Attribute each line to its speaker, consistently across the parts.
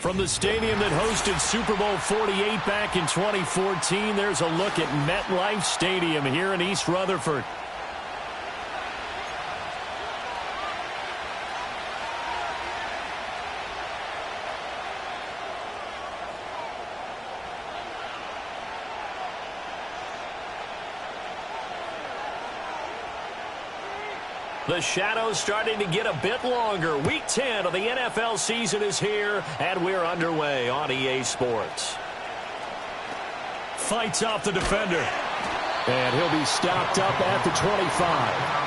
Speaker 1: From the stadium that hosted Super Bowl 48 back in 2014, there's a look at MetLife Stadium here in East Rutherford. The shadow's starting to get a bit longer. Week 10 of the NFL season is here, and we're underway on EA Sports. Fights off the defender. And he'll be stopped up at the 25.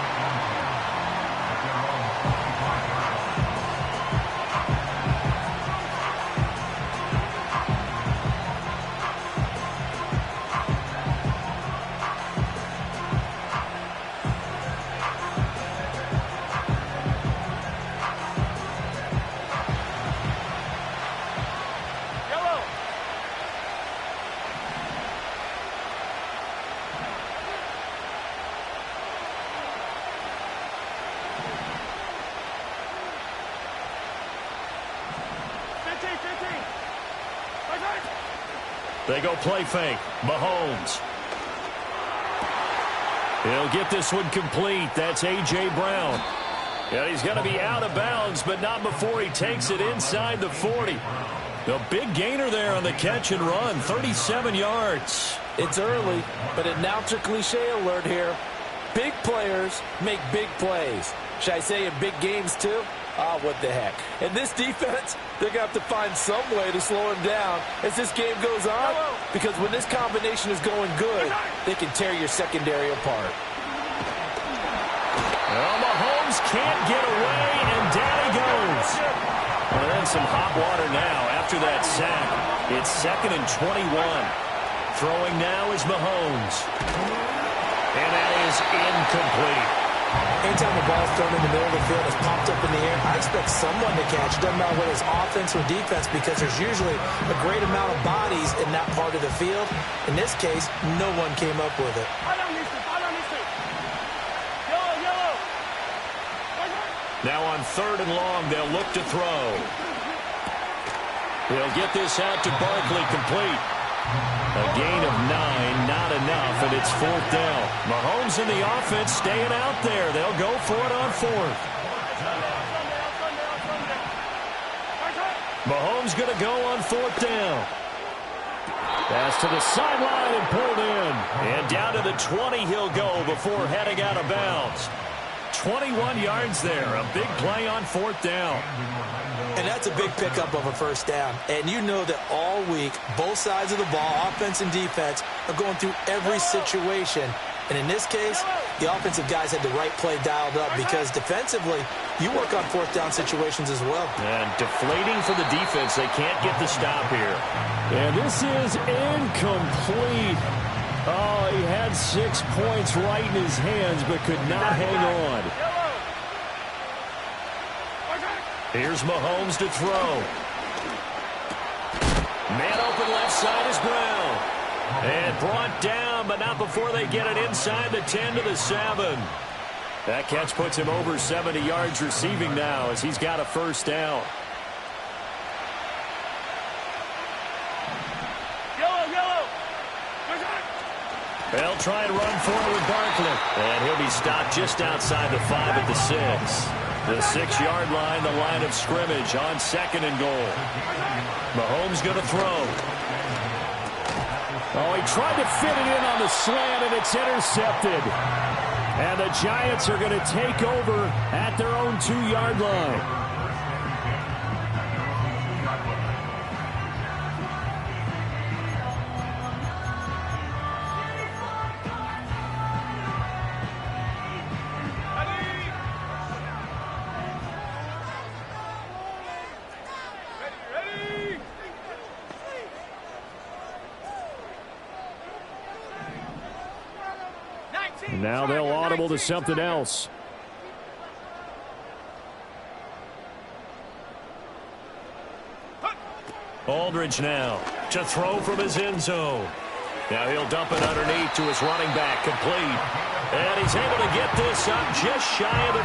Speaker 1: They go play fake. Mahomes. He'll get this one complete. That's A.J. Brown. Yeah, he's going to be out of bounds, but not before he takes it inside the 40. A big gainer there on the catch and run, 37 yards.
Speaker 2: It's early, but announcer cliche alert here. Big players make big plays. Should I say in big games too? Ah, what the heck. And this defense, they're going to have to find some way to slow him down as this game goes on, because when this combination is going good, they can tear your secondary apart.
Speaker 1: Well, Mahomes can't get away, and down he goes. And then some hot water now after that sack. It's 2nd and 21. Throwing now is Mahomes. And that is incomplete.
Speaker 3: Anytime the ball's thrown in the middle of the field, it's popped up in the air, I expect someone to catch. It doesn't matter whether it's offense or defense, because there's usually a great amount of bodies in that part of the field. In this case, no one came up with it.
Speaker 1: Now on 3rd and long, they'll look to throw. He'll get this out to Barkley, complete. A gain of 9, not enough, and it's 4th down. Mahomes and the offense staying out there. They'll go for it on 4th. Mahomes going to go on 4th down. Pass to the sideline and pulled in. And down to the 20 he'll go before heading out of bounds. 21 yards there. A big play on 4th down.
Speaker 3: And that's a big pickup of a first down. And you know that all week, both sides of the ball, offense and defense, are going through every situation. And in this case, the offensive guys had the right play dialed up, because defensively, you work on 4th down situations as well.
Speaker 1: And deflating for the defense. They can't get the stop here. And this is incomplete. Oh, he had 6 points right in his hands, but could not hang on. Here's Mahomes to throw. Man open left side is Brown. And brought down, but not before they get it inside the 10 to the 7. That catch puts him over 70 yards receiving now as he's got a first down. They'll try and run forward with Barkley. And he'll be stopped just outside the 5 at the 6. The 6-yard line, the line of scrimmage on 2nd and goal. Mahomes going to throw. Oh, he tried to fit it in on the slant, and it's intercepted. And the Giants are going to take over at their own 2-yard line. Now they'll audible to something else. Aldridge now to throw from his end zone. Now he'll dump it underneath to his running back, complete. And he's able to get this up just shy of the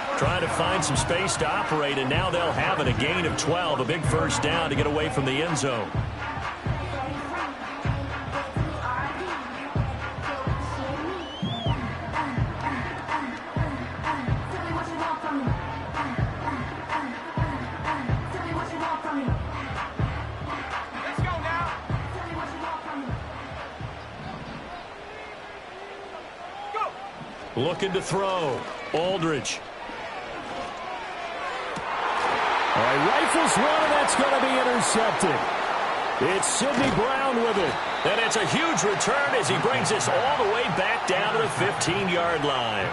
Speaker 1: 15. Trying to find some space to operate, and now they'll have it. A gain of 12, a big first down to get away from the end zone. Looking to throw. Aldridge.
Speaker 4: All right, rifles one, and that's going to be intercepted. It's Sidney Brown with it.
Speaker 1: And it's a huge return as he brings us all the way back down to the 15-yard line.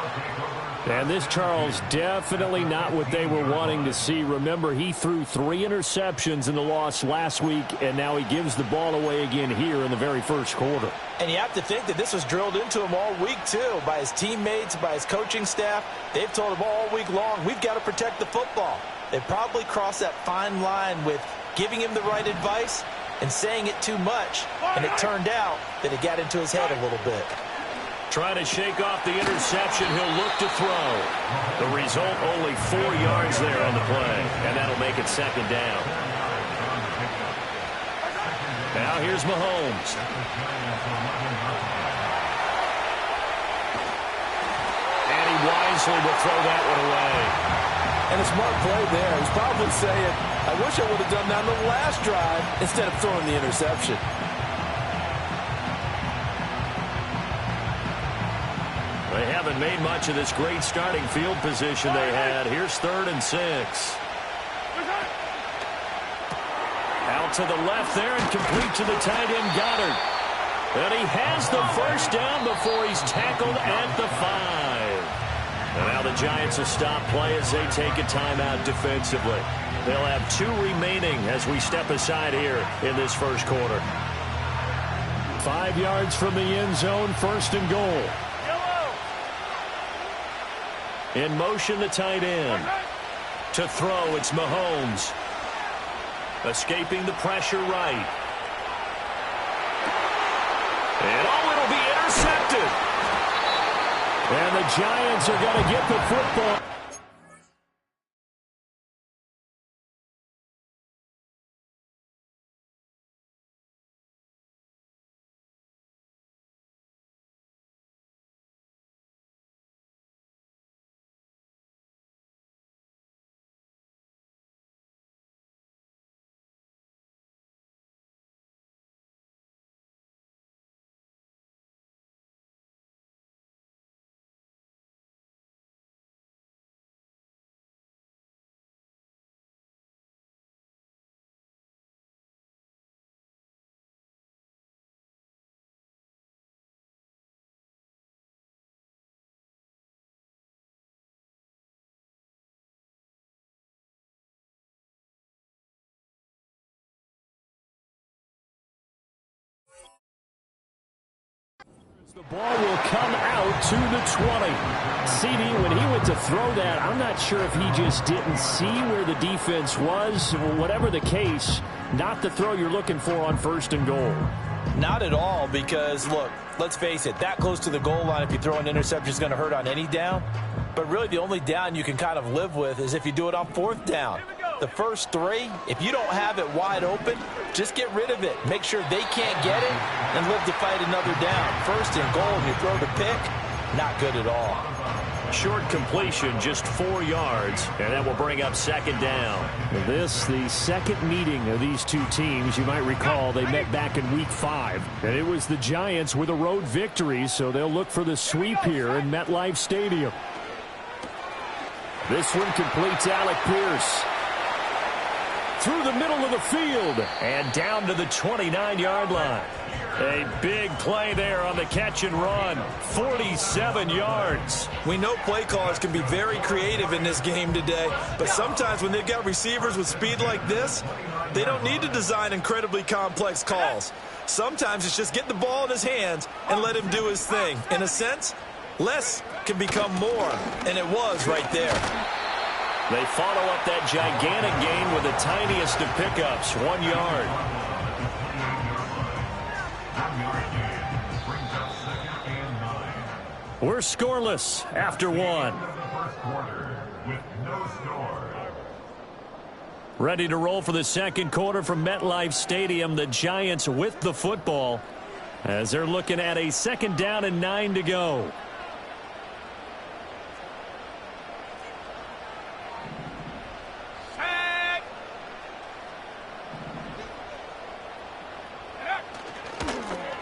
Speaker 4: And this, Charles, definitely not what they were wanting to see. Remember, he threw 3 interceptions in the loss last week, and now he gives the ball away again here in the very first quarter.
Speaker 3: And you have to think that this was drilled into him all week, too, by his teammates, by his coaching staff. They've told him all week long, we've got to protect the football. They probably crossed that fine line with giving him the right advice and saying it too much, and it turned out that it got into his head a little bit.
Speaker 1: Trying to shake off the interception, he'll look to throw. The result, only 4 yards there on the play, and that'll make it second down. Now here's Mahomes. And he wisely will throw that one away.
Speaker 2: And a smart play there. He's probably saying, I wish I would have done that on the last drive instead of throwing the interception.
Speaker 1: They haven't made much of this great starting field position they had. Here's 3rd and 6. Out to the left there and complete to the tight end Goddard. And he has the first down before he's tackled at the 5. And now the Giants will stop play as they take a timeout defensively. They'll have 2 remaining as we step aside here in this first quarter.
Speaker 4: 5 yards from the end zone, 1st and goal.
Speaker 1: In motion, the tight end. To throw, it's Mahomes. Escaping the pressure right. And it'll be intercepted.
Speaker 4: And the Giants are going to get the football. The ball will come out to the 20. CD, when he went to throw that, I'm not sure if he just didn't see where the defense was. Whatever the case, not the throw you're looking for on 1st and goal.
Speaker 3: Not at all, because, look, let's face it, that close to the goal line, if you throw an interception, is going to hurt on any down. But really, the only down you can kind of live with is if you do it on 4th down. The first 3, if you don't have it wide open, just get rid of it. Make sure they can't get it and live to fight another down. 1st and goal, and you throw the pick, not good at all.
Speaker 1: Short completion, just 4 yards, and that will bring up 2nd down.
Speaker 4: This, the second meeting of these 2 teams. You might recall they met back in Week 5, and it was the Giants with a road victory, so they'll look for the sweep here in MetLife Stadium. This one completes Alec Pierce. Through the middle of the field and down to the 29-yard line. A big play there on the catch and run. 47 yards.
Speaker 3: We know play callers can be very creative in this game today, but sometimes when they've got receivers with speed like this, they don't need to design incredibly complex calls. Sometimes it's just get the ball in his hands and let him do his thing. In a sense, less can become more, and it was right there.
Speaker 1: They follow up that gigantic gain with the tiniest of pickups, 1 yard. We're scoreless after 1.
Speaker 5: with no score.
Speaker 1: Ready to roll for the second quarter from MetLife Stadium. The Giants with the football as they're looking at a 2nd down and 9 to go.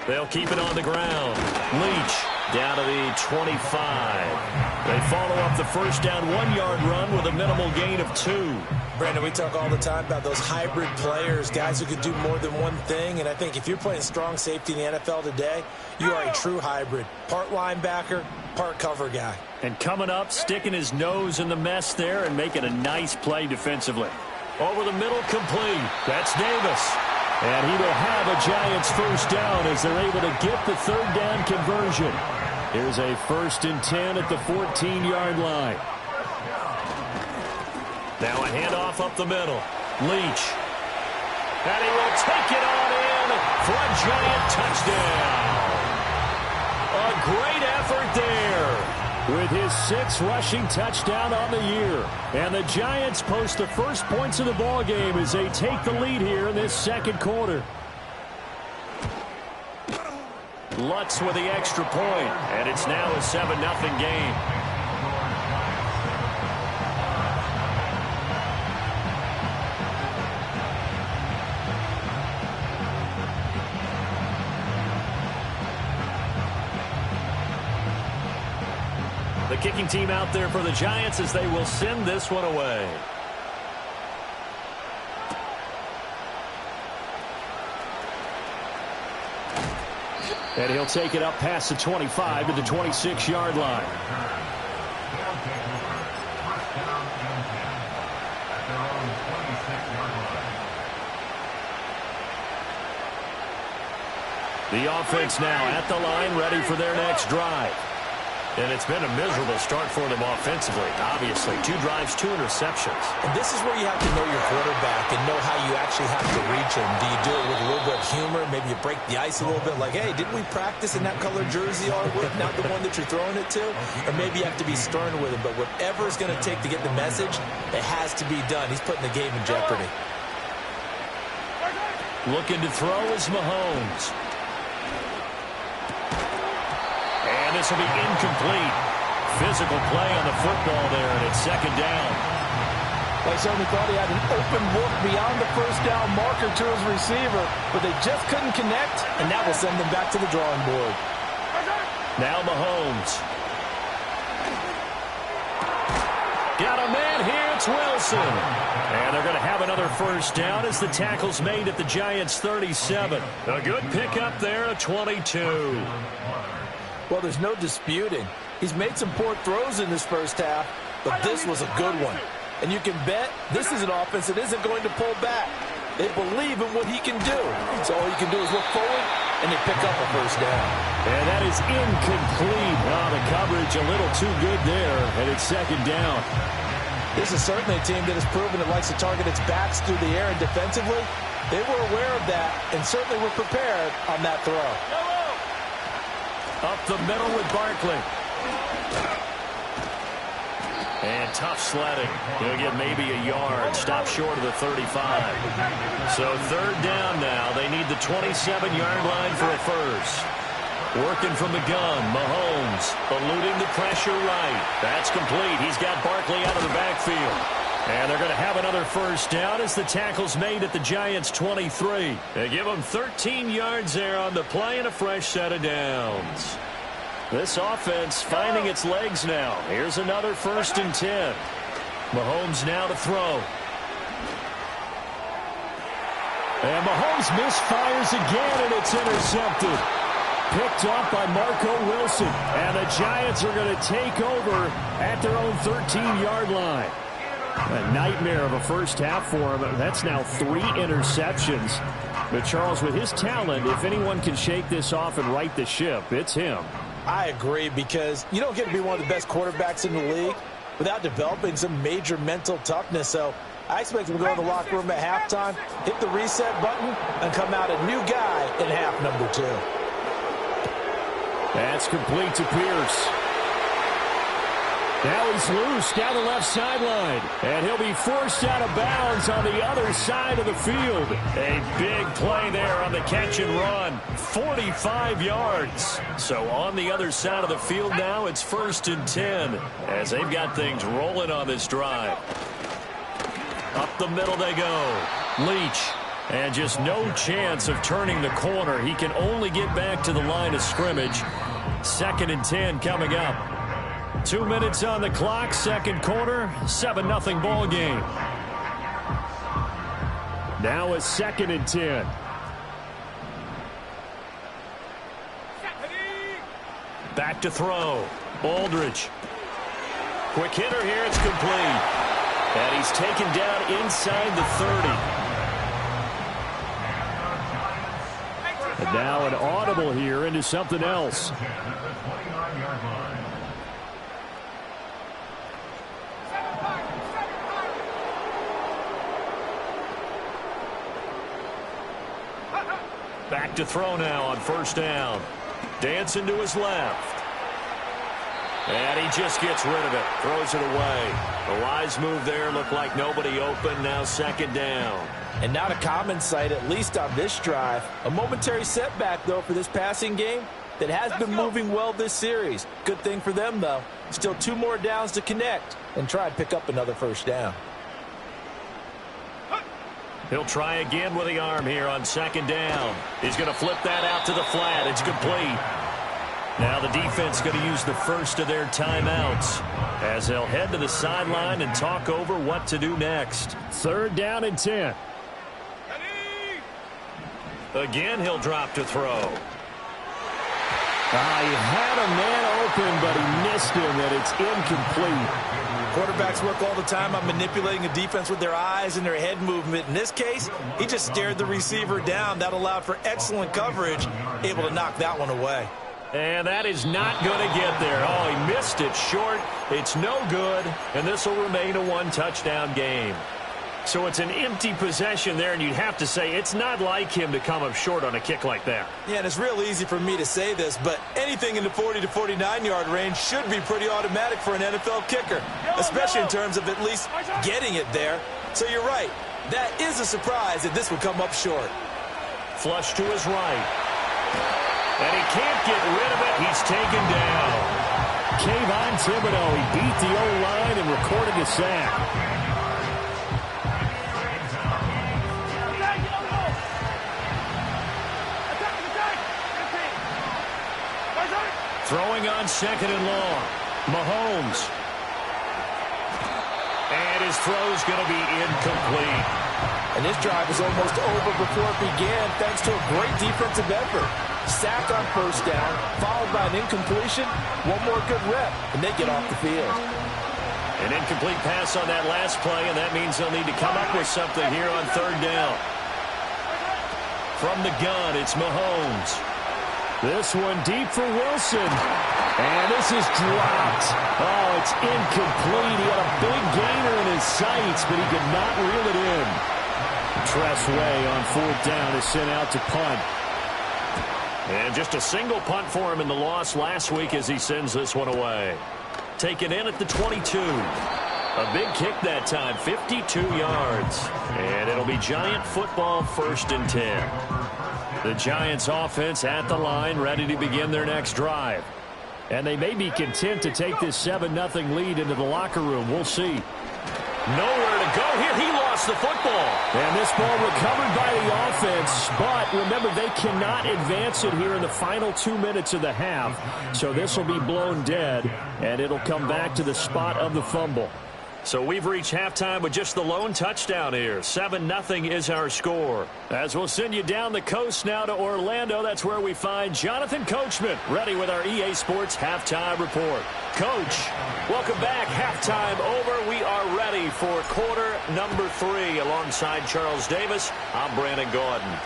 Speaker 1: They'll keep it on the ground. Leach down to the 25. They follow up the first down 1-yard run with a minimal gain of 2.
Speaker 3: Brandon, we talk all the time about those hybrid players, guys who could do more than one thing. And I think if you're playing strong safety in the NFL today, you are a true hybrid. Part linebacker, part cover guy.
Speaker 1: And coming up, sticking his nose in the mess there and making a nice play defensively. Over the middle, complete. That's Davis. And he will have a Giants first down as they're able to get the 3rd down conversion. Here's a 1st and 10 at the 14-yard line. Now a handoff up the middle. Leach. And he will take it on in for a Giant touchdown. A great effort there. With his 6th rushing touchdown on the year. And the Giants post the first points of the ball game as they take the lead here in this 2nd quarter. Lutz with the extra point, and it's now a 7-0 game. The kicking team out there for the Giants as they will send this one away. And he'll take it up past the 25 to the 26-yard line. The offense now at the line, ready for their next drive. And it's been a miserable start for them offensively. Obviously, 2 drives, 2 interceptions.
Speaker 3: And this is where you have to know your quarterback and know how you actually have to reach him. Do you do it with a little bit of humor? Maybe you break the ice a little bit like, hey, didn't we practice in that color jersey all week, not the one that you're throwing it to? Or maybe you have to be stern with him. But whatever it's going to take to get the message, it has to be done. He's putting the game in jeopardy.
Speaker 1: Looking to throw is Mahomes. And this will be incomplete. Physical play on the football there, and it's 2nd down.
Speaker 2: They certainly thought he had an open look beyond the first down marker to his receiver, but they just couldn't connect, and that will send them back to the drawing board.
Speaker 1: Now Mahomes. Got a man here, it's Wilson. And they're going to have another first down as the tackle's made at the Giants' 37. A good pickup there, a 22.
Speaker 2: Well, there's no disputing. He's made some poor throws in this first half, but this was a good one. And you can bet this is an offense that isn't going to pull back. They believe in what he can do. So all you can do is look forward, and they pick up a first down.
Speaker 1: And that is incomplete. Oh, the coverage a little too good there, and it's 2nd down.
Speaker 2: This is certainly a team that has proven it likes to target its backs through the air, and defensively, they were aware of that and certainly were prepared on that throw.
Speaker 1: Up the middle with Barkley. And tough sledding. He'll get maybe a yard. Stop short of the 35. So 3rd down now. They need the 27-yard line for a first. Working from the gun. Mahomes eluding the pressure right. That's complete. He's got Barkley out of the backfield. And they're going to have another first down as the tackle's made at the Giants' 23. They give them 13 yards there on the play and a fresh set of downs. This offense finding its legs now. Here's another 1st and 10. Mahomes now to throw. And Mahomes misfires again, and it's intercepted. Picked off by Marco Wilson. And the Giants are going to take over at their own 13-yard line. A nightmare of a first half for him. That's now 3 interceptions. But Charles, with his talent, if anyone can shake this off and right the ship, it's him.
Speaker 3: I agree, because you don't get to be one of the best quarterbacks in the league without developing some major mental toughness. So I expect him to go in the locker room at halftime, hit the reset button, and come out a new guy in half number 2.
Speaker 1: That's complete to Pierce.
Speaker 4: Now he's loose down the left sideline. And he'll be forced out of bounds on the other side of the field.
Speaker 1: A big play there on the catch and run. 45 yards. So on the other side of the field now, it's 1st and 10 as they've got things rolling on this drive. Up the middle they go. Leach. And just no chance of turning the corner. He can only get back to the line of scrimmage. 2nd and 10 coming up. 2 minutes on the clock, second quarter, 7-0 ball game.
Speaker 4: Now a 2nd and 10.
Speaker 1: Back to throw. Aldridge. Quick hitter here, it's complete. And he's taken down inside the 30.
Speaker 4: And now an audible here into something else.
Speaker 1: Back to throw now on 1st down. Dancing to his left. And he just gets rid of it. Throws it away. A wise move there. Looked like nobody open. Now 2nd down.
Speaker 2: And not a common sight, at least on this drive. A momentary setback, though, for this passing game that has been moving well this series. Good thing for them, though. Still 2 more downs to connect and try and pick up another 1st down.
Speaker 1: He'll try again with the arm here on 2nd down. He's going to flip that out to the flat. It's complete. Now the defense going to use the first of their timeouts as they'll head to the sideline and talk over what to do next.
Speaker 4: 3rd down and 10.
Speaker 1: Again, he'll drop to throw.
Speaker 4: He had a man open, but he missed him, and it's incomplete.
Speaker 3: Quarterbacks work all the time on manipulating a defense with their eyes and their head movement. In this case, he just stared the receiver down. That allowed for excellent coverage, able to knock that one away.
Speaker 1: And that is not going to get there. Oh, he missed it short. It's no good, and this will remain a 1-touchdown game. So it's an empty possession there, and you'd have to say it's not like him to come up short on a kick like that.
Speaker 3: Yeah, and it's real easy for me to say this, but anything in the 40 to 49-yard range should be pretty automatic for an NFL kicker, especially in terms of at least getting it there. So you're right. That is a surprise that this would come up short.
Speaker 1: Flush to his right. And he can't get rid of it. He's taken down.
Speaker 4: Kayvon Thibodeau, he beat the O-line and recorded a sack.
Speaker 1: Throwing on 2nd and long. Mahomes. And his throw's going to be incomplete.
Speaker 2: And this drive was almost over before it began thanks to a great defensive effort. Sack on 1st down, followed by an incompletion. One more good rep, and they get off the field.
Speaker 1: An incomplete pass on that last play, and that means they'll need to come up with something here on 3rd down. From the gun, it's Mahomes.
Speaker 4: This one deep for Wilson. And this is dropped. Oh, it's incomplete. He had a big gainer in his sights, but he could not reel it in. Tress Way on 4th down is sent out to punt.
Speaker 1: And just a single punt for him in the loss last week as he sends this one away. Taken in at the 22. A big kick that time, 52 yards. And it'll be Giant football, 1st and 10. The Giants offense at the line, ready to begin their next drive.
Speaker 4: And they may be content to take this 7-0 lead into the locker room. We'll see.
Speaker 1: Nowhere to go here. He lost the football.
Speaker 4: And this ball recovered by the offense. But remember, they cannot advance it here in the final 2 minutes of the half. So this will be blown dead, and it'll come back to the spot of the fumble.
Speaker 1: So we've reached halftime with just the lone touchdown here. 7-0 is our score. As we'll send you down the coast now to Orlando, that's where we find Jonathan Coachman, ready with our EA Sports Halftime Report. Coach, welcome back. Halftime over. We are ready for quarter number 3. Alongside Charles Davis, I'm Brandon Gaudin.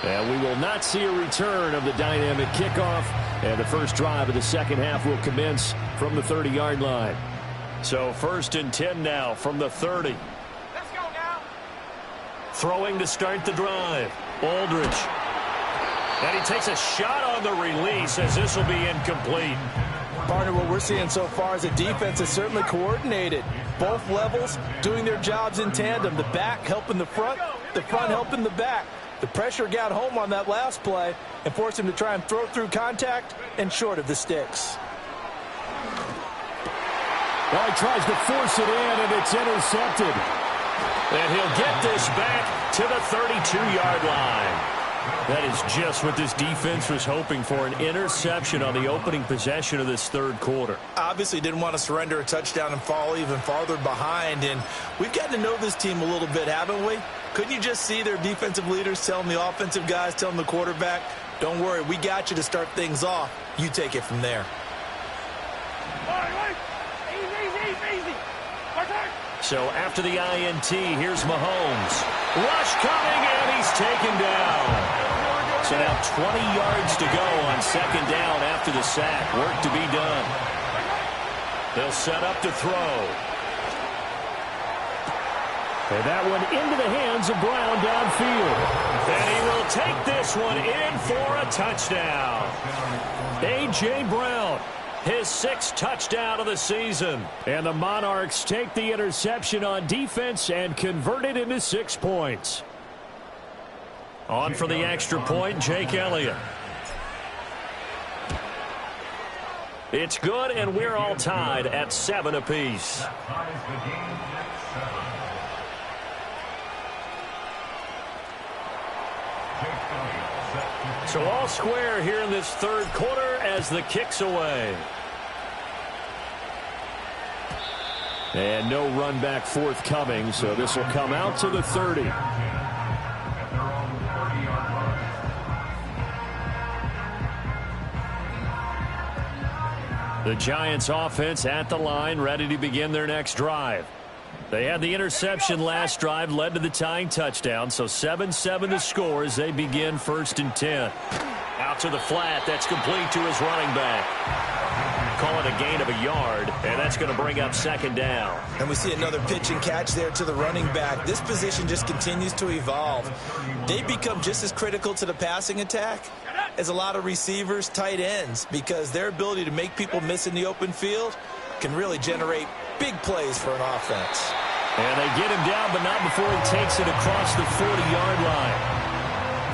Speaker 4: And we will not see a return of the dynamic kickoff. And the first drive of the second half will commence from the 30-yard line.
Speaker 1: So 1st and 10 now from the 30.
Speaker 5: Let's go now.
Speaker 1: Throwing to start the drive. Aldridge. And he takes a shot on the release as this will be incomplete.
Speaker 2: Partner, what we're seeing so far is the defense is certainly coordinated. Both levels doing their jobs in tandem. The back helping the front helping the back. The pressure got home on that last play and forced him to try and throw through contact and short of the sticks.
Speaker 4: Well, he tries to force it in, and it's intercepted.
Speaker 1: And he'll get this back to the 32-yard line. That is just what this defense was hoping for, an interception on the opening possession of this third quarter.
Speaker 3: Obviously didn't want to surrender a touchdown and fall even farther behind. And we've gotten to know this team a little bit, haven't we? Couldn't you just see their defensive leaders telling the offensive guys, telling the quarterback, don't worry, we got you to start things off. You take it from there.
Speaker 1: So after the INT, here's Mahomes. Rush coming, and he's taken down. So now 20 yards to go on second down after the sack. Work to be done. They'll set up to throw.
Speaker 4: And that one into the hands of Brown downfield.
Speaker 1: And he will take this one in for a touchdown.
Speaker 4: A.J. Brown,
Speaker 1: his 6th touchdown of the season.
Speaker 4: And the Monarchs take the interception on defense and convert it into 6 points.
Speaker 1: On for the extra point, Jake Elliott. It's good, and we're all tied at 7 apiece. So all square here in this third quarter as the kick's away.
Speaker 4: And no run back forthcoming, so this will come out to the 30.
Speaker 1: The Giants offense at the line, ready to begin their next drive. They had the interception last drive, led to the tying touchdown, so 7-7 to score as they begin 1st and 10. Out to the flat, that's complete to his running back. Call it a gain of a yard, and that's going to bring up second down.
Speaker 3: And we see another pitch and catch there to the running back. This position just continues to evolve. They become just as critical to the passing attack as a lot of receivers, tight ends, because their ability to make people miss in the open field can really generate big plays for an offense.
Speaker 1: And they get him down, but not before he takes it across the 40-yard line.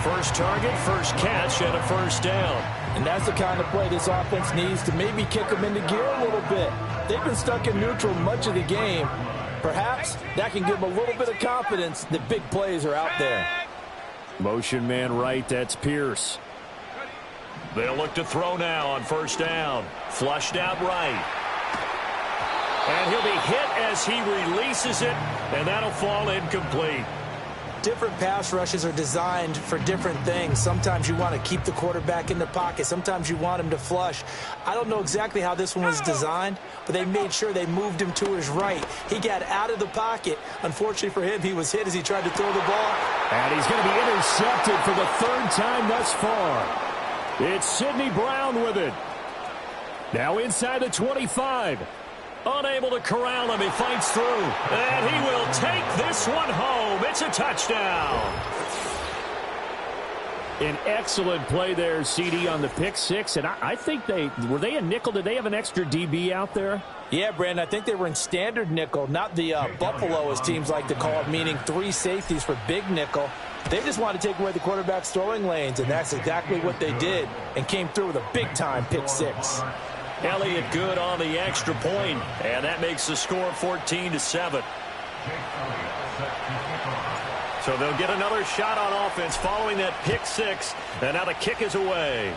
Speaker 1: First target, first catch, and a first down.
Speaker 2: And that's the kind of play this offense needs to maybe kick them into gear a little bit. They've been stuck in neutral much of the game. Perhaps that can give them a little bit of confidence that big plays are out there.
Speaker 4: Motion man right, that's Pierce.
Speaker 1: They'll look to throw now on first down. Flushed out right. And he'll be hit as he releases it, and that'll fall incomplete.
Speaker 3: Different pass rushes are designed for different things. Sometimes you want to keep the quarterback in the pocket. Sometimes you want him to flush. I don't know exactly how this one was designed, but they made sure they moved him to his right. He got out of the pocket. Unfortunately for him, he was hit as he tried to throw the ball.
Speaker 4: And he's going to be intercepted for the 3rd time thus far. It's Sidney Brown with it. Now inside the 25.
Speaker 1: Unable to corral him, he fights through. And he will take this one home. It's a touchdown.
Speaker 4: An excellent play there, CD, on the pick six. And I think were they a nickel? Did they have an extra DB out there?
Speaker 2: Yeah, Brandon, I think they were in standard nickel, not the Buffalo, as teams like to call it, meaning 3 safeties for big nickel. They just wanted to take away the quarterback's throwing lanes, and that's exactly what they did and came through with a big-time pick six.
Speaker 1: Elliott good on the extra point, and that makes the score 14-7. So they'll get another shot on offense following that pick six, and now the kick is away.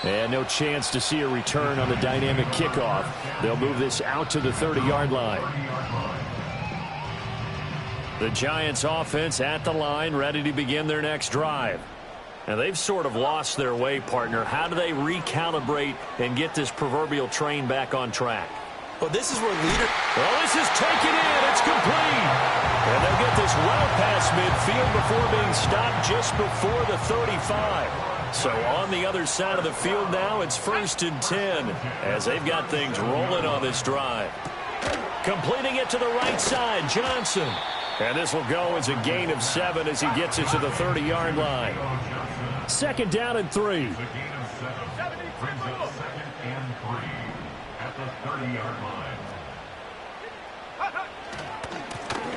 Speaker 4: And no chance to see a return on the dynamic kickoff. They'll move this out to the 30-yard line.
Speaker 1: The Giants offense at the line, ready to begin their next drive. And they've sort of lost their way, partner. How do they recalibrate and get this proverbial train back on track?
Speaker 3: Well, this is where leader...
Speaker 1: Well, this is taken in. It's complete. And they'll get this well past midfield before being stopped just before the 35. So on the other side of the field now, it's 1st and 10 as they've got things rolling on this drive. Completing it to the right side, Johnson. And this will go as a gain of 7 as he gets it to the 30-yard line.
Speaker 4: 2nd down and 3.
Speaker 5: 30-yard line.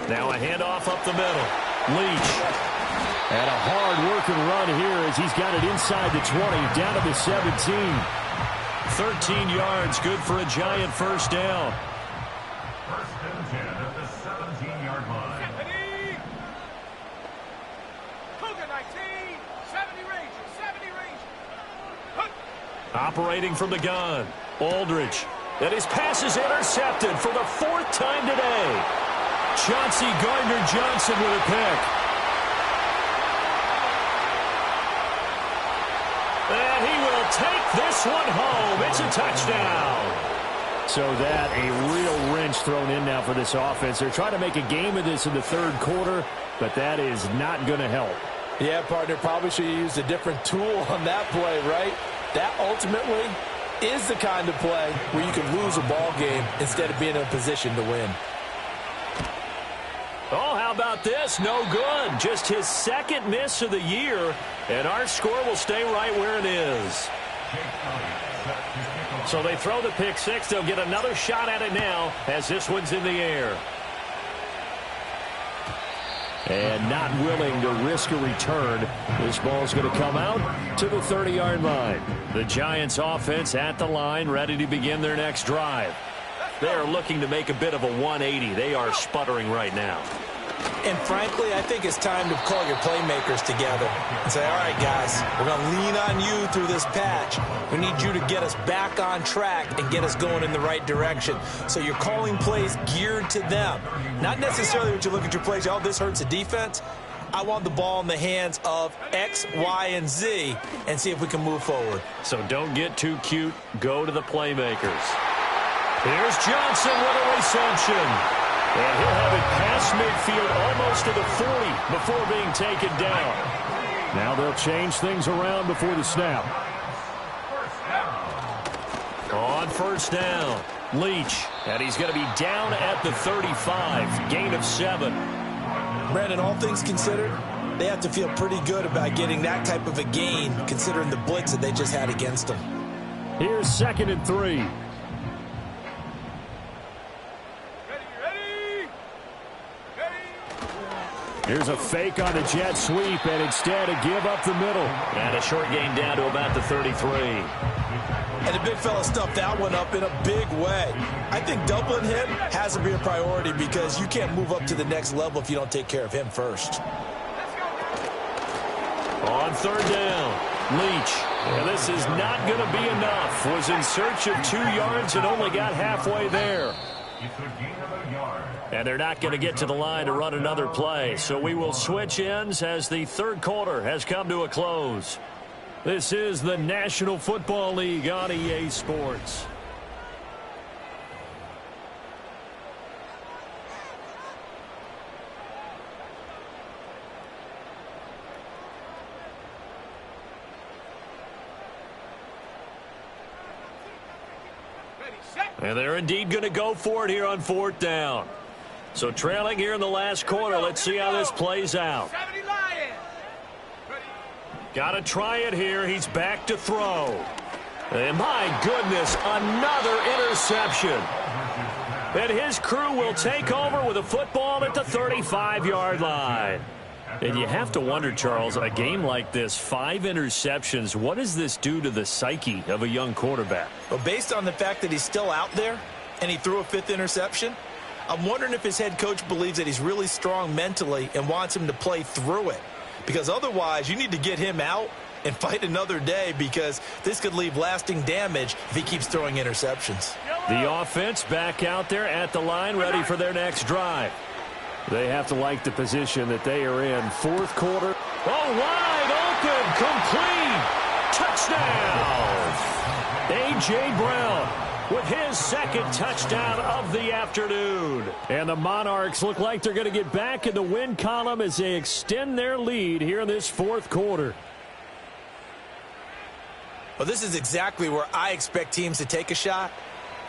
Speaker 1: Now a handoff up the middle. Leach.
Speaker 4: And a hard-working run here as he's got it inside the 20, down to the 17.
Speaker 1: 13 yards, good for a Giant first down.
Speaker 5: First and 10 at the 17-yard line.
Speaker 6: Cougar 19, 70 Rangers, 70 Rangers.
Speaker 1: Operating from the gun, Aldridge. And his pass is intercepted for the 4th time today. Chauncey Gardner-Johnson with a pick. And he will take this one home. It's a touchdown.
Speaker 4: So that a real wrench thrown in now for this offense. They're trying to make a game of this in the 3rd quarter, but that is not going to help.
Speaker 2: Yeah, partner, probably should have used a different tool on that play, right? That ultimately is the kind of play where you can lose a ball game instead of being in a position to win.
Speaker 1: Oh, how about this? No good. Just his 2nd miss of the year, and our score will stay right where it is. So they throw the pick six. They'll get another shot at it now as this one's in the air.
Speaker 4: And not willing to risk a return. This ball's going to come out to the 30-yard line.
Speaker 1: The Giants offense at the line, ready to begin their next drive. They are looking to make a bit of a 180. They are sputtering right now.
Speaker 3: And frankly, I think it's time to call your playmakers together and say, all right, guys, we're going to lean on you through this patch. We need you to get us back on track and get us going in the right direction. So you're calling plays geared to them. Not necessarily what you look at your plays, oh, this hurts the defense. I want the ball in the hands of X, Y, and Z and see if we can move forward.
Speaker 1: So don't get too cute. Go to the playmakers. Here's Johnson with a reception. And he'll have it past midfield almost to the 40 before being taken down.
Speaker 4: Now they'll change things around before the snap.
Speaker 1: On first down, Leach. And he's going to be down at the 35. Gain of 7.
Speaker 3: Brandon, all things considered, they have to feel pretty good about getting that type of a gain considering the blitz that they just had against them.
Speaker 4: Here's 2nd and 3. Here's a fake on the jet sweep, and instead a give up the middle.
Speaker 1: And a short gain down to about the 33.
Speaker 3: And the big fella stuffed that one up in a big way. I think doubling him has to be a priority because you can't move up to the next level if you don't take care of him first.
Speaker 1: On 3rd down, Leach. And this is not going to be enough. Was in search of 2 yards and only got halfway there. And they're not going to get to the line to run another play. So we will switch ends as the 3rd quarter has come to a close. This is the National Football League on EA Sports. And they're indeed going to go for it here on 4th down. So trailing here in the last quarter. Let's see how this plays out. Got to try it here. He's back to throw. And my goodness, another interception. And his crew will take over with a football at the 35-yard line. And you have to wonder, Charles, a game like this, 5 interceptions, what does this do to the psyche of a young quarterback?
Speaker 3: Well, based on the fact that he's still out there and he threw a 5th interception, I'm wondering if his head coach believes that he's really strong mentally and wants him to play through it. Because otherwise, you need to get him out and fight another day because this could leave lasting damage if he keeps throwing interceptions.
Speaker 1: The offense back out there at the line, ready for their next drive.
Speaker 4: They have to like the position that they are in. 4th quarter.
Speaker 1: Oh, wide open, complete, touchdown. A.J. Brown with his 2nd touchdown of the afternoon.
Speaker 4: And the Monarchs look like they're going to get back in the win column as they extend their lead here in this 4th quarter.
Speaker 3: Well, this is exactly where I expect teams to take a shot.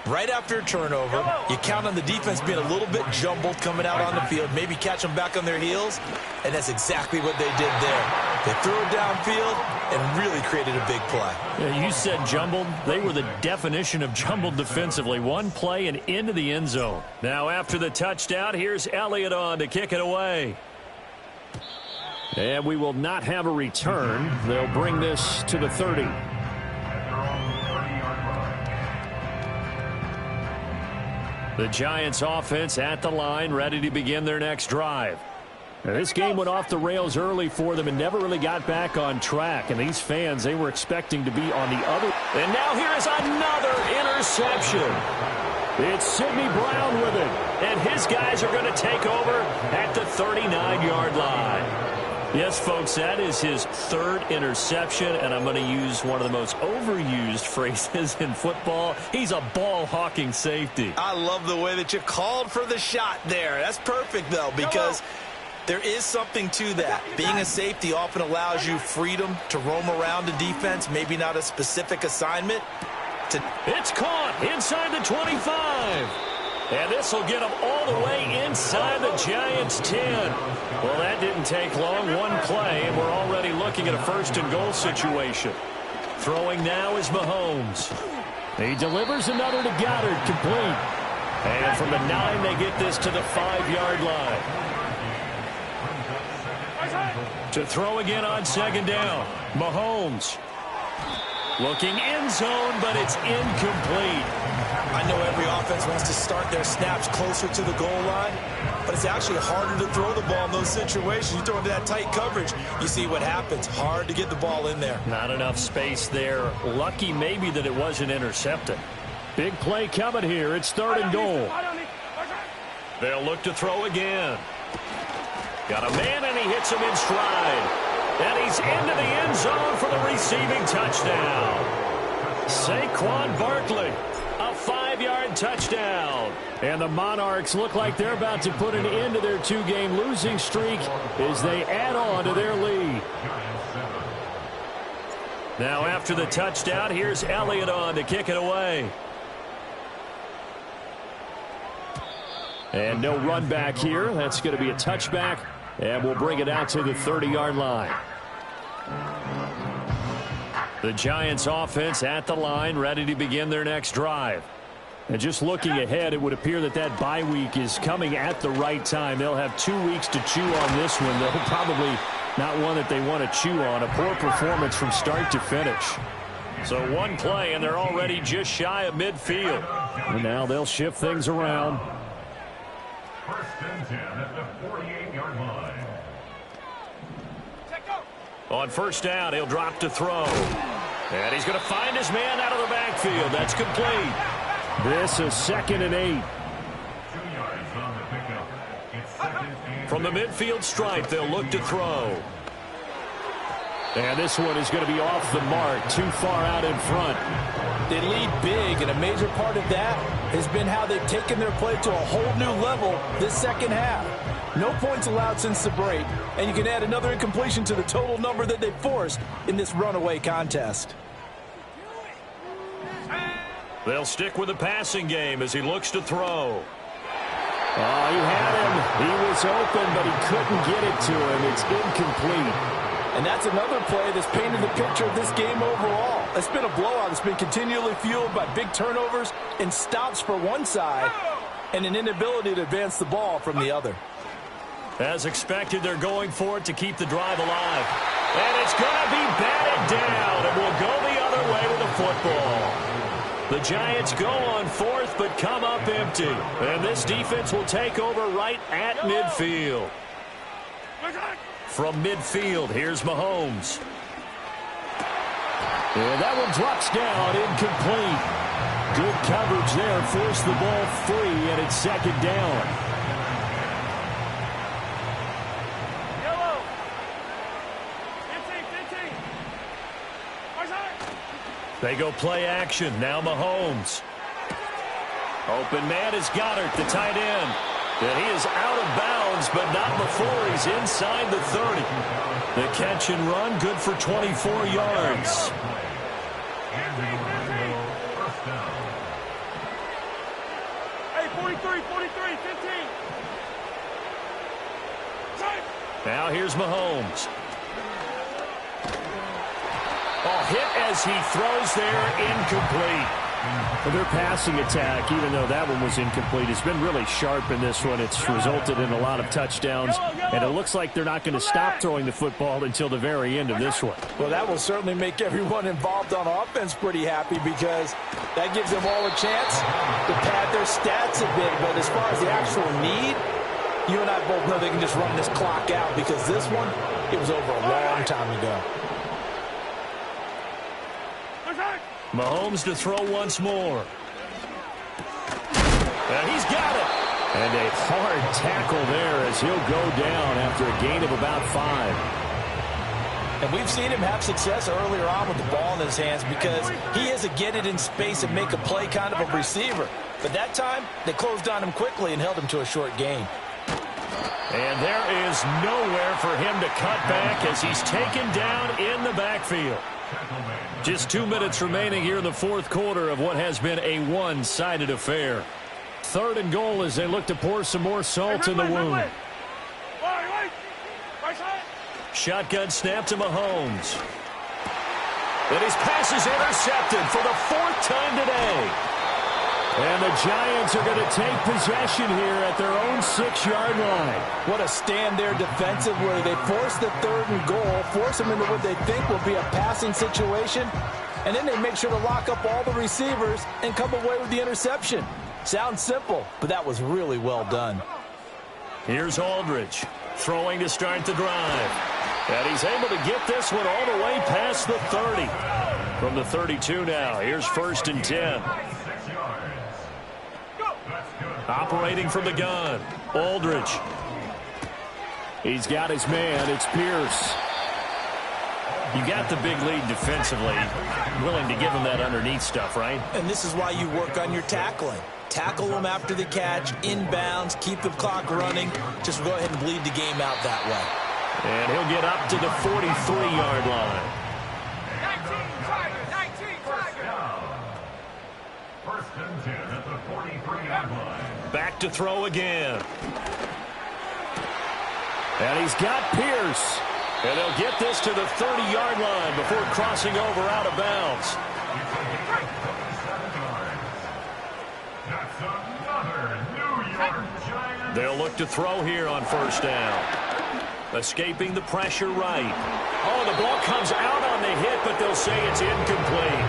Speaker 3: Right after a turnover, you count on the defense being a little bit jumbled coming out on the field, maybe catch them back on their heels, and that's exactly what they did there. They threw it downfield and really created a big play.
Speaker 1: Yeah, you said jumbled. They were the definition of jumbled defensively. One play and into the end zone. Now after the touchdown, here's Elliott on to kick it away.
Speaker 4: And we will not have a return. They'll bring this to the 30.
Speaker 1: The Giants offense at the line, ready to begin their next drive.
Speaker 4: Now, this game went off the rails early for them and never really got back on track. And these fans, they were expecting to be on the other.
Speaker 1: And now here is another interception.
Speaker 4: It's Sidney Brown with it.
Speaker 1: And his guys are going to take over at the 39-yard line. Yes, folks, that is his third interception, and I'm going to use one of the most overused phrases in football. He's a ball-hawking safety.
Speaker 3: I love the way that you called for the shot there. That's perfect, though, because there is something to that. Being a safety often allows you freedom to roam around the defense, maybe not a specific assignment.
Speaker 1: It's caught inside the 25. And this will get them all the way inside the Giants' 10. Well, that didn't take long. One play, and we're already looking at a first-and-goal situation. Throwing now is Mahomes.
Speaker 4: He delivers another to Goddard, complete.
Speaker 1: And from the 9, they get this to the 5-yard line. To throw again on second down. Mahomes. Looking end zone, but it's incomplete.
Speaker 3: I know every offense wants to start their snaps closer to the goal line, but it's actually harder to throw the ball in those situations. You throw into that tight coverage, you see what happens. Hard to get the ball in there.
Speaker 1: Not enough space there. Lucky maybe that it wasn't intercepted.
Speaker 4: Big play coming here. It's third and goal.
Speaker 1: They'll look to throw again. Got a man, and he hits him in stride. And he's into the end zone for the receiving touchdown. Saquon Barkley, a 5-yard touchdown.
Speaker 4: And the Monarchs look like they're about to put an end to their 2-game losing streak as they add on to their lead.
Speaker 1: Now after the touchdown, here's Elliott on to kick it away.
Speaker 4: And no run back here. That's going to be a touchback. And we'll bring it out to the 30-yard line.
Speaker 1: The Giants offense at the line, ready to begin their next drive.
Speaker 4: And just looking ahead, it would appear that that bye week is coming at the right time. They'll have 2 weeks to chew on this one. They'll probably not one that they want to chew on. A poor performance from start to finish.
Speaker 1: So one play, and they're already just shy of midfield.
Speaker 4: And now they'll shift things around.
Speaker 5: First and 10 at the 48-yard line.
Speaker 1: On first down, he'll drop to throw. And he's going to find his man out of the backfield. That's complete.
Speaker 4: This is 2nd and 8.
Speaker 5: 2 yards on the pickup. It's 2nd and 8.
Speaker 1: From the midfield stripe, they'll look to throw.
Speaker 4: And this one is going to be off the mark, too far out in front.
Speaker 2: They lead big, and a major part of that has been how they've taken their play to a whole new level this second half. No points allowed since the break, and you can add another incompletion to the total number that they forced in this runaway contest.
Speaker 1: They'll stick with the passing game as he looks to throw.
Speaker 4: Oh, he had him. He was open, but he couldn't get it to him. It's incomplete.
Speaker 2: And that's another play that's painted the picture of this game overall. It's been a blowout. It's been continually fueled by big turnovers and stops for one side and an inability to advance the ball from the other.
Speaker 1: As expected, they're going for it to keep the drive alive. And it's going to be batted down, and we'll go the other way with the football. The Giants go on 4th, but come up empty. And this defense will take over right at midfield. From midfield, here's Mahomes.
Speaker 4: And that one drops down, incomplete. Good coverage there, forced the ball free, and it's 2nd down.
Speaker 1: They go play action. Now Mahomes. Open man is Goddard, the tight end. And he is out of bounds, but not before he's inside the 30. The catch and run, good for 24 yards.
Speaker 6: Hey, 43, 43, 15.
Speaker 1: Now here's Mahomes. Oh, hit as he throws there, incomplete.
Speaker 4: Well, their passing attack, even though that one was incomplete, has been really sharp in this one. It's resulted in a lot of touchdowns, and it looks like they're not going to stop throwing the football until the very end of this one.
Speaker 2: Well, that will certainly make everyone involved on offense pretty happy because that gives them all a chance to pad their stats a bit. But as far as the actual need, you and I both know they can just run this clock out because this one, it was over a long time ago.
Speaker 1: Mahomes to throw once more. And he's got it.
Speaker 4: And a hard tackle there as he'll go down after a gain of about 5.
Speaker 2: And we've seen him have success earlier on with the ball in his hands because he is a get it in space and make a play kind of a receiver. But that time, they closed on him quickly and held him to a short gain.
Speaker 1: And there is nowhere for him to cut back as he's taken down in the backfield. Just 2 minutes remaining here in the fourth quarter of what has been a one-sided affair. 3rd and goal as they look to pour some more salt in the wound. Shotgun snap to Mahomes. And his pass is intercepted for the 4th time today. And the Giants are going to take possession here at their own 6-yard line.
Speaker 2: What a stand there defensively. They force the 3rd and goal, force them into what they think will be a passing situation, and then they make sure to lock up all the receivers and come away with the interception. Sounds simple, but that was really well done.
Speaker 1: Here's Aldridge throwing to start the drive. And he's able to get this one all the way past the 30. From the 32 now, here's 1st and 10. Operating from the gun, Aldridge. He's got his man. It's Pierce. You got the big lead defensively. Willing to give him that underneath stuff, right?
Speaker 3: And this is why you work on your tackling. Tackle them after the catch, inbounds, keep the clock running. Just go ahead and bleed the game out that way.
Speaker 1: And he'll get up to the 43-yard line.
Speaker 5: 1st and 10 at the 43-yard line.
Speaker 1: Back to throw again. And he's got Pierce. And they'll get this to the 30-yard line before crossing over out of bounds.
Speaker 5: That's another New York Giants.
Speaker 1: They'll look to throw here on 1st down. Escaping the pressure right. Oh, the ball comes out on the hit, but they'll say it's incomplete.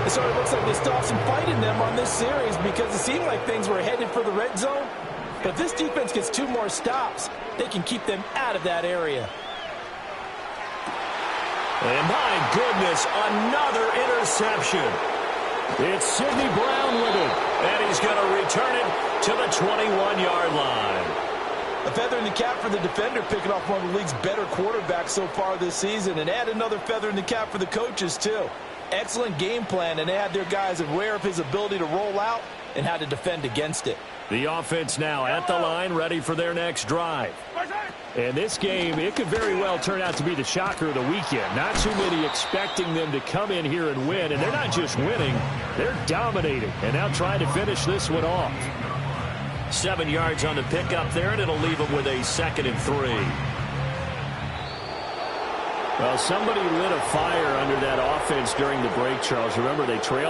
Speaker 2: It sort of looks like they stopped some fight in them on this series because it seemed like things were headed for the red zone. But if this defense gets 2 more stops, they can keep them out of that area.
Speaker 1: And my goodness, another interception. It's Sidney Brown with it. And he's going to return it to the 21-yard line.
Speaker 2: A feather in the cap for the defender, picking off one of the league's better quarterbacks so far this season. And add another feather in the cap for the coaches, too. Excellent game plan, and they had their guys aware of his ability to roll out and how to defend against it.
Speaker 1: The offense now at the line, ready for their next drive.
Speaker 4: And this game, it could very well turn out to be the shocker of the weekend. Not too many expecting them to come in here and win. And they're not just winning, they're dominating. And now trying to finish this one off.
Speaker 1: 7 yards on the pickup there, and it'll leave them with a 2nd and 3.
Speaker 4: Well, somebody lit a fire under that offense during the break, Charles. Remember, they trailed